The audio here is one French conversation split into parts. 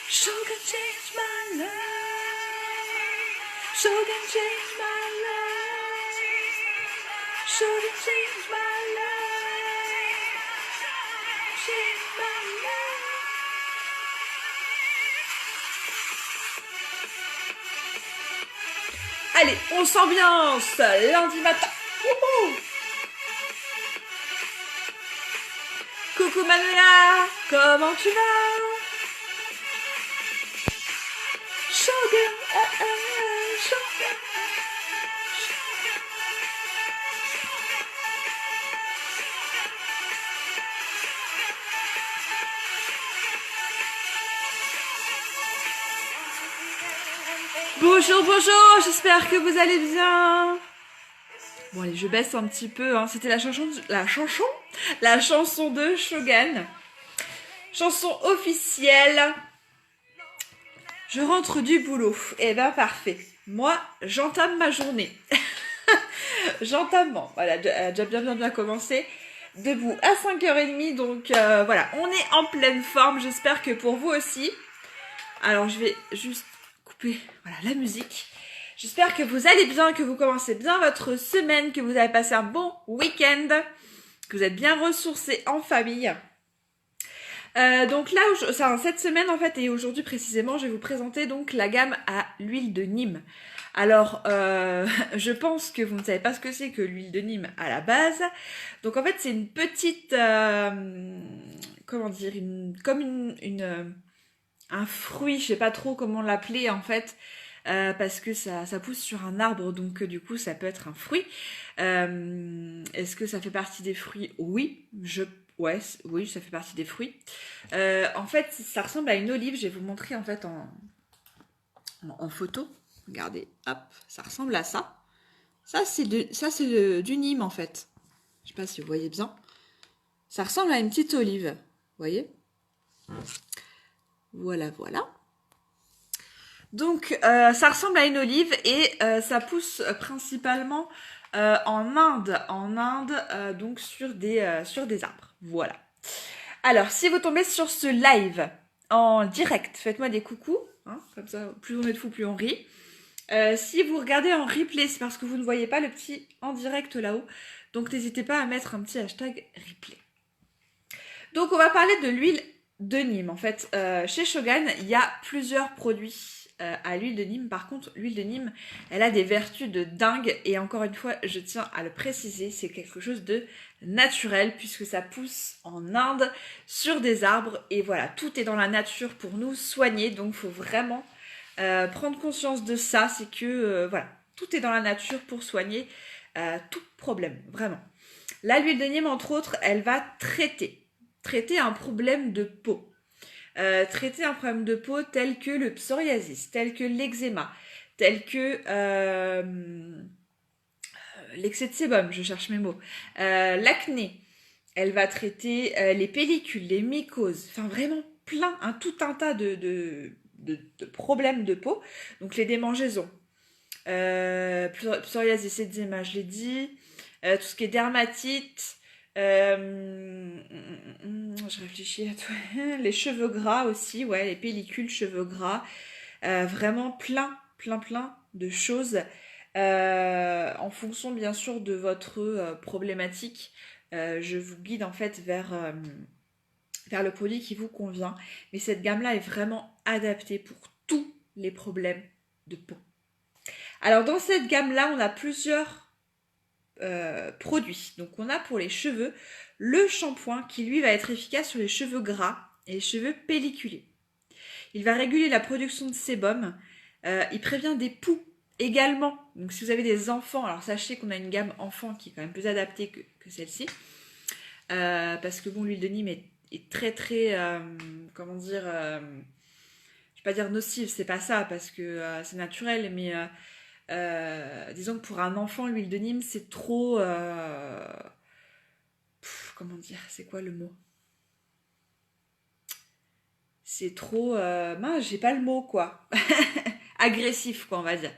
Shogun changed my life. Shogun changed my life. Shogun changed my life. Changed my life. Allez, on s'ambiance lundi matin. Wouhou. Coucou Manuela, comment tu vas? Shogun, Shogun. Bonjour, bonjour, j'espère que vous allez bien. Bon allez, je baisse un petit peu, hein. C'était la chanson de Shogun. Chanson officielle. Je rentre du boulot. Eh ben parfait. Moi, j'entame ma journée. Voilà, elle a déjà bien commencé. Debout à 5h30, donc voilà, on est en pleine forme. J'espère que pour vous aussi. Alors, je vais juste couper la musique. J'espère que vous allez bien, que vous commencez bien votre semaine, que vous avez passé un bon week-end, que vous êtes bien ressourcés en famille. Donc là, cette semaine en fait, et aujourd'hui précisément, je vais vous présenter donc la gamme à l'huile de Nîmes. Alors, je pense que vous ne savez pas ce que c'est que l'huile de Nîmes à la base. Donc en fait, c'est une petite, comment dire, un fruit, je sais pas trop comment l'appeler en fait, parce que ça pousse sur un arbre, donc du coup ça peut être un fruit. Est-ce que ça fait partie des fruits? Oui, oui, ça fait partie des fruits. En fait, ça ressemble à une olive. Je vais vous montrer en fait en photo. Regardez, hop, ça ressemble à ça. Ça c'est du Nîmes en fait. Je sais pas si vous voyez bien. Ça ressemble à une petite olive. Vous voyez? Voilà. Donc, ça ressemble à une olive et ça pousse principalement en Inde, donc sur des arbres. Voilà. Alors, si vous tombez sur ce live en direct, faites-moi des coucous, hein, comme ça, plus on est de fous, plus on rit. Si vous regardez en replay, c'est parce que vous ne voyez pas le petit en direct là-haut. Donc, n'hésitez pas à mettre un petit hashtag replay. Donc, on va parler de l'huile de Nîmes. En fait, chez Shogun, il y a plusieurs produits à l'huile de Nîmes. Par contre, l'huile de Nîmes, elle a des vertus de dingue. Et encore une fois, je tiens à le préciser, c'est quelque chose de naturel puisque ça pousse en Inde sur des arbres. Et voilà, tout est dans la nature pour nous soigner. Donc, il faut vraiment prendre conscience de ça. C'est que, voilà, tout est dans la nature pour soigner tout problème, vraiment. Là, l'huile de Nîmes, entre autres, elle va traiter un problème de peau. Traiter un problème de peau tel que le psoriasis, tel que l'eczéma, tel que l'excès de sébum, je cherche mes mots, l'acné. Elle va traiter les pellicules, les mycoses, enfin vraiment plein, tout un tas de problèmes de peau. Donc les démangeaisons, psoriasis, eczéma, je l'ai dit, tout ce qui est dermatite, je réfléchis à toi. Les cheveux gras aussi, ouais, les pellicules, cheveux gras. Vraiment plein de choses. En fonction, bien sûr, de votre problématique, je vous guide en fait vers le produit qui vous convient. Mais cette gamme-là est vraiment adaptée pour tous les problèmes de peau. Alors, dans cette gamme-là, on a plusieurs produits. Donc on a pour les cheveux le shampoing qui lui va être efficace sur les cheveux gras et les cheveux pelliculés. Il va réguler la production de sébum. Il prévient des poux également. Donc si vous avez des enfants, alors sachez qu'on a une gamme enfant qui est quand même plus adaptée que celle-ci. Parce que bon, l'huile de Nîmes est très comment dire, je vais pas dire nocive, c'est pas ça parce que c'est naturel, mais disons que pour un enfant, l'huile de Nîmes, c'est trop... comment dire? C'est quoi le mot? C'est trop... mince, j'ai pas le mot, quoi. Agressif, quoi, on va dire.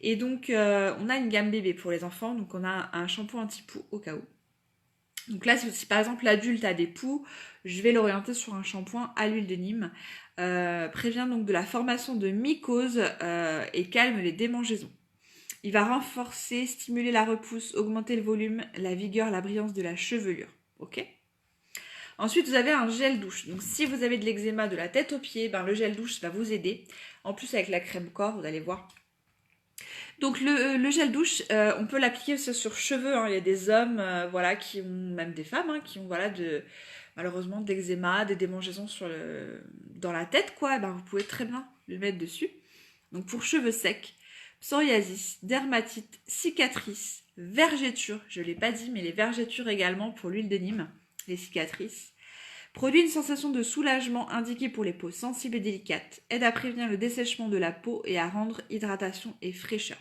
Et donc, on a une gamme bébé pour les enfants. Donc, on a un shampoing anti-poux au cas où. Donc là, si par exemple l'adulte a des poux, je vais l'orienter sur un shampoing à l'huile de Nîmes. Prévient donc de la formation de mycoses et calme les démangeaisons. Il va renforcer, stimuler la repousse, augmenter le volume, la vigueur, la brillance de la chevelure. Ok ? Ensuite, vous avez un gel douche. Donc, si vous avez de l'eczéma de la tête aux pieds, ben, le gel douche va vous aider. En plus, avec la crème corps, vous allez voir. Donc, le gel douche, on peut l'appliquer aussi sur cheveux. Hein. Il y a des hommes, voilà, qui ont, même des femmes, hein, qui ont, voilà, malheureusement, de l'eczéma, des démangeaisons dans la tête, quoi. Ben, vous pouvez très bien le mettre dessus. Donc, pour cheveux secs, psoriasis, dermatite, cicatrices, vergetures, je ne l'ai pas dit, mais les vergetures également pour l'huile de Nîmes, les cicatrices. Produit une sensation de soulagement indiquée pour les peaux sensibles et délicates. Aide à prévenir le dessèchement de la peau et à rendre hydratation et fraîcheur.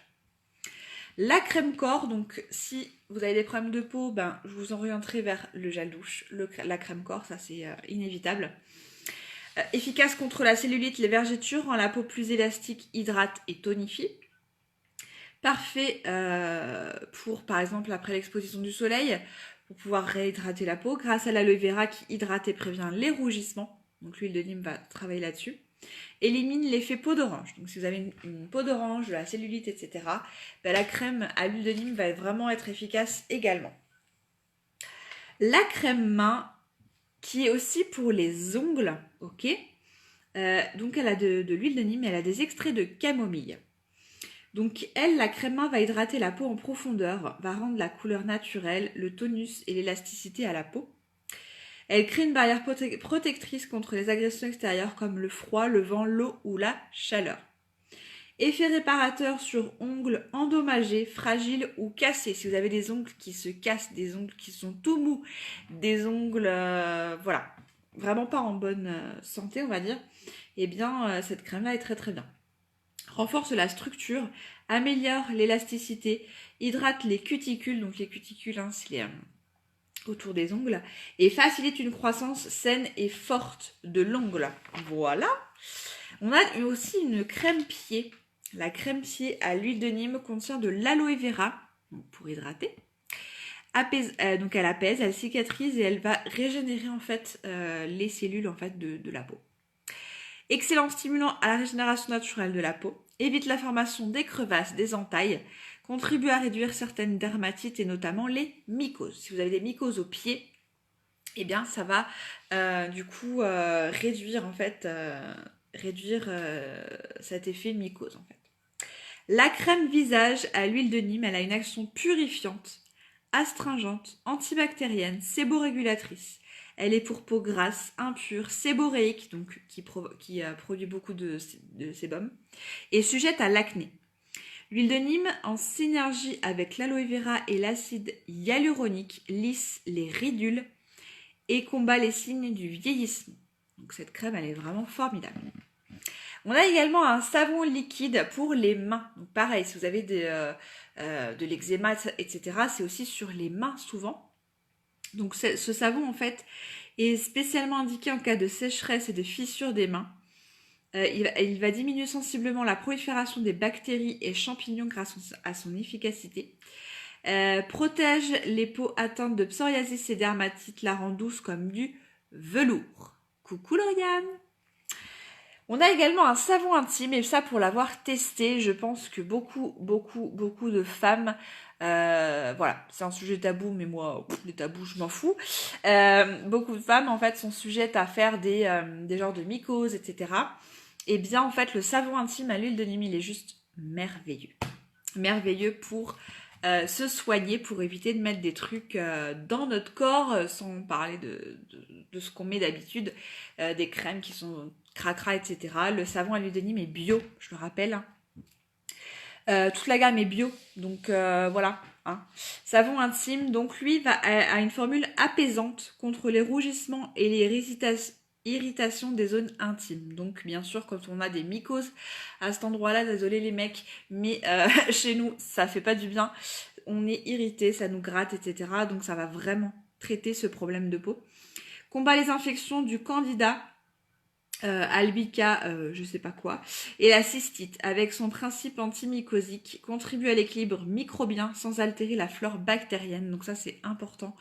La crème corps, donc si vous avez des problèmes de peau, ben, je vous orienterai vers le gel douche, la crème corps, ça c'est inévitable. Efficace contre la cellulite, les vergetures, rend la peau plus élastique, hydrate et tonifie. Parfait pour, par exemple, après l'exposition du soleil, pour pouvoir réhydrater la peau, grâce à l'aloe vera qui hydrate et prévient les rougissements. Donc l'huile de Nîmes va travailler là-dessus. Élimine l'effet peau d'orange. Donc si vous avez une peau d'orange, de la cellulite, etc., ben, la crème à l'huile de Nîmes va vraiment être efficace également. La crème main, qui est aussi pour les ongles, ok. Donc elle a de l'huile de Nîmes, elle a des extraits de camomille. Donc elle, la crème main va hydrater la peau en profondeur, va rendre la couleur naturelle, le tonus et l'élasticité à la peau. Elle crée une barrière protectrice contre les agressions extérieures comme le froid, le vent, l'eau ou la chaleur. Effet réparateur sur ongles endommagés, fragiles ou cassés. Si vous avez des ongles qui se cassent, des ongles qui sont tout mous, des ongles, voilà, vraiment pas en bonne santé, on va dire, eh bien, cette crème-là est très très bien. Renforce la structure, améliore l'élasticité, hydrate les cuticules, donc les cuticules, hein, c'est autour des ongles, et facilite une croissance saine et forte de l'ongle. Voilà. On a aussi une crème pied. La crème pied à l'huile de Nîmes contient de l'aloe vera, pour hydrater. Donc elle apaise, elle cicatrise et elle va régénérer en fait les cellules en fait de la peau. Excellent stimulant à la régénération naturelle de la peau, évite la formation des crevasses, des entailles, contribue à réduire certaines dermatites et notamment les mycoses. Si vous avez des mycoses aux pieds, eh bien ça va réduire en fait cet effet mycose en fait. La crème visage à l'huile de Nîmes, elle a une action purifiante, astringente, antibactérienne, séborégulatrice. Elle est pour peau grasse, impure, séboréique, donc qui produit beaucoup de sébum, et sujette à l'acné. L'huile de Nîmes, en synergie avec l'aloe vera et l'acide hyaluronique, lisse les ridules et combat les signes du vieillissement. Donc cette crème, elle est vraiment formidable. On a également un savon liquide pour les mains. Donc pareil, si vous avez de l'eczéma, etc., c'est aussi sur les mains souvent. Donc ce savon en fait est spécialement indiqué en cas de sécheresse et de fissure des mains. Il va diminuer sensiblement la prolifération des bactéries et champignons grâce à son efficacité. Protège les peaux atteintes de psoriasis et dermatite, la rend douce comme du velours. Coucou Lauriane. On a également un savon intime, et ça pour l'avoir testé, je pense que beaucoup de femmes, voilà, c'est un sujet tabou, mais moi, les tabous, je m'en fous. Beaucoup de femmes, en fait, sont sujettes à faire des genres de mycoses, etc. Et bien, en fait, le savon intime à l'huile de Nîmes, il est juste merveilleux. Merveilleux pour se soigner, pour éviter de mettre des trucs dans notre corps, sans parler de ce qu'on met d'habitude, des crèmes qui sont cracra, etc. Le savon à l'huile de Nîmes est bio, je le rappelle. Toute la gamme est bio, donc voilà. Hein. Savon intime, donc lui a une formule apaisante contre les rougissements et les irritations des zones intimes. Donc bien sûr, quand on a des mycoses à cet endroit-là, désolé les mecs, mais chez nous, ça fait pas du bien. On est irrité, ça nous gratte, etc. Donc ça va vraiment traiter ce problème de peau. Combat les infections du candida, albicca, je sais pas quoi, et la cystite, avec son principe antimycosique, contribue à l'équilibre microbien sans altérer la flore bactérienne. Donc ça c'est important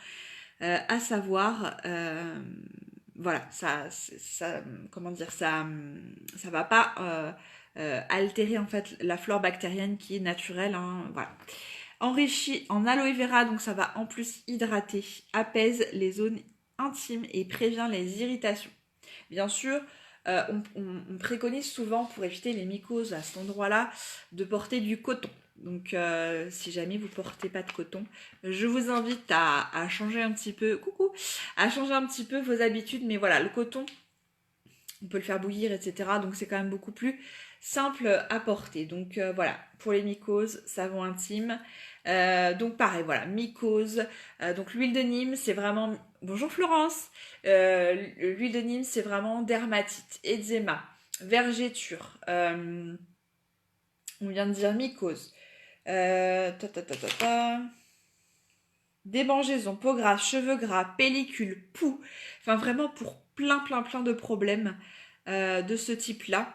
à savoir, voilà, comment dire, ça va pas altérer en fait la flore bactérienne qui est naturelle, hein, voilà. Enrichi en aloe vera, donc ça va en plus hydrater, apaise les zones intimes et prévient les irritations. Bien sûr, on préconise souvent pour éviter les mycoses à cet endroit-là de porter du coton. Donc si jamais vous portez pas de coton, je vous invite à changer un petit peu, à changer un petit peu vos habitudes. Mais voilà, le coton, on peut le faire bouillir, etc. Donc c'est quand même beaucoup plus simple à porter. Donc voilà, pour les mycoses, savon intime. Donc pareil, voilà, mycose. Donc l'huile de Nîmes, c'est vraiment... Bonjour Florence. L'huile de Nîmes, c'est vraiment dermatite, eczéma, vergéture. On vient de dire mycose. Ta, ta, ta, ta, ta. Démangeaison, peau grasse, cheveux gras, pellicule, poux. Enfin vraiment pour plein de problèmes de ce type-là.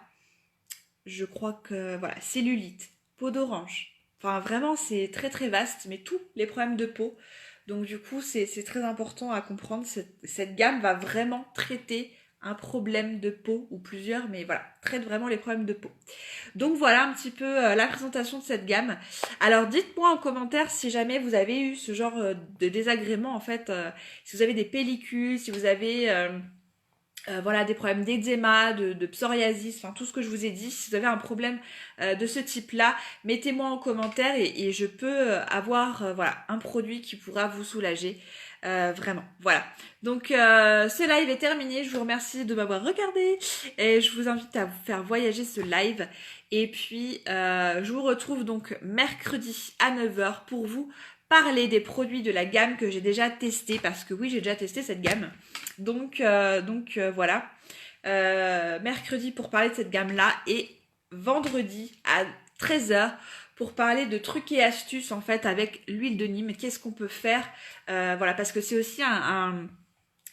Je crois que, voilà, cellulite, peau d'orange. Enfin, vraiment, c'est très vaste, mais tous les problèmes de peau. Donc, du coup, c'est très important à comprendre. Cette gamme va vraiment traiter un problème de peau, ou plusieurs, mais voilà, traite vraiment les problèmes de peau. Donc, voilà un petit peu la présentation de cette gamme. Alors, dites-moi en commentaire si jamais vous avez eu ce genre de désagrément, en fait, si vous avez des pellicules, si vous avez... voilà, des problèmes d'eczéma, de psoriasis, enfin tout ce que je vous ai dit. Si vous avez un problème de ce type-là, mettez-moi en commentaire et je peux avoir voilà, un produit qui pourra vous soulager. Vraiment, voilà. Donc ce live est terminé. Je vous remercie de m'avoir regardé et je vous invite à vous faire voyager ce live. Et puis je vous retrouve donc mercredi à 9h pour vous parler des produits de la gamme que j'ai déjà testé, parce que oui, j'ai déjà testé cette gamme. Donc voilà. Mercredi pour parler de cette gamme-là et vendredi à 13h pour parler de trucs et astuces en fait avec l'huile de Nîmes. Qu'est-ce qu'on peut faire voilà, parce que c'est aussi un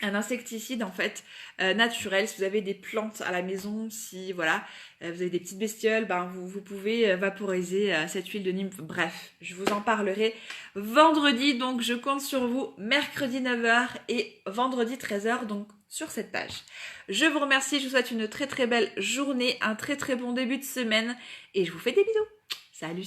insecticide en fait naturel. Si vous avez des plantes à la maison, si voilà vous avez des petites bestioles, ben vous pouvez vaporiser cette huile de Nîmes. Bref, je vous en parlerai vendredi, donc je compte sur vous mercredi 9h et vendredi 13h donc sur cette page. Je vous remercie, je vous souhaite une très belle journée, un très bon début de semaine et je vous fais des bisous. Salut